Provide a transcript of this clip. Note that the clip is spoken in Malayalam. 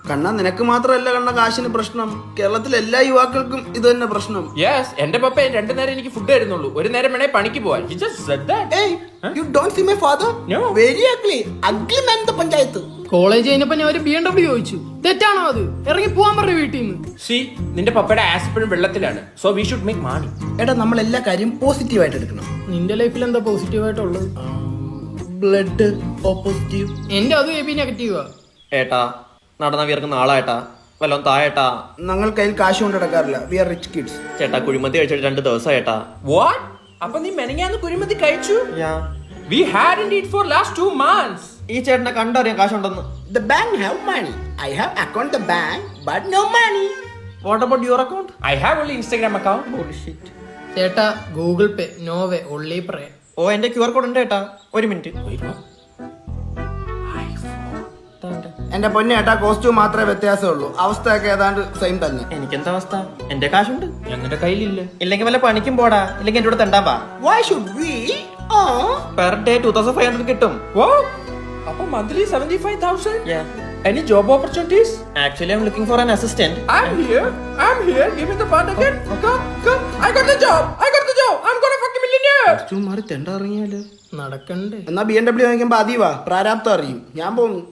കണ്ണ നിനക്ക് മാത്രമല്ല കണ്ണ കാശിന് പ്രശ്നം, കേരളത്തിലെ എല്ലാ യുവാക്കൾക്കും ഇത് തന്നെ പ്രശ്നം. യെസ്, എന്റെ പപ്പ 2 നേരം എനിക്ക് ഫുഡ് തരുന്നുള്ളൂ, 1 നേരം വേണേ പണിക്ക് പോവാൻ. He just said that. Hey, you don't see my father? No. Very ugly man in the panchayat. College കഴിഞ്ഞപ്പോ ഞാൻ ഒരു BMW ചോദിച്ചു. തെറ്റാണോ അത്? ഇറങ്ങി പോവാൻ പറഞ്ഞു വീട്ടിൽ നിന്ന്. See, നിന്റെ പപ്പയുടെ ആസ് എപ്പോഴും വെള്ളത്തിലാണ്. So we should make money. എടാ നമ്മൾ എല്ലാ കാര്യം പോസിറ്റീവായിട്ട് എടുക്കണം. നിന്റെ ലൈഫിൽ എന്താ പോസിറ്റീവ് ആയിട്ടുള്ളത്? Blood O positive. എന്റെ അത് AB നെഗറ്റീവാ. ഏട്ടാ നടന്ന വിയർക്കുന്ന ആളായിട്ടാ, വല്ലോം തായേട്ടാ. ഞങ്ങൾ കയ്യിൽ കാശ് കൊണ്ട് നടക്കാറില്ല. We are rich kids. ചേട്ടാ കുഴിമന്തി കഴിച്ചിട്ട് 2 ദിവസമായിട്ടാ. What? അപ്പൊ നീ മെനങ്ങാന്ന് കുഴിമന്തി കഴിച്ചു? We hadn't eat for last 2 months. ഈ ചേട്ടനെ കണ്ടറിയാം കാശുണ്ടെന്ന്. The bank have money. I have account the bank but no money. What about your account? I have only Instagram account. ചേട്ടാ ഗൂഗിൾ പേ നോ വേ ഒള്ളി പ്രേ. ഓ എന്റെ QR കോഡ് ഉണ്ട് ഏട്ടാ, 1 മിനിറ്റ്. എന്റെ പൊന്നേട്ടാ കോസ്റ്റ്യൂം മാത്രമേ വ്യത്യാസമുള്ളൂ, അവസ്ഥയൊക്കെ ഏതാണ്ട് സെയിം തന്നെ. എനിക്കെന്താ അവസ്ഥ? എന്റെ കാശുണ്ട്. ഞങ്ങളുടെ കയ്യിലില്ല. ഇല്ലെങ്കിൽ വല്ല പണിക്കും പോടാ, ഇല്ലെങ്കിൽ എന്റെ കൂടെ തെണ്ടാൻ പാ. Why should we? Per day 2500 കിട്ടും. Wow. അപ്പൊ monthly 75,000. Any job opportunities? Actually I am looking for an assistant. I'm here. Give me the part again. Come. I got the job. I'm gonna fucking millionaire. Costume മാറി തെണ്ട ഇറങ്ങിയാലോ? നടക്കണ്ടേ? എന്നാ BMW വാങ്ങിക്കുമ്പോ അതീവാ പ്രാരാബ്ദം അറിയും. ഞാൻ പോകുന്നു.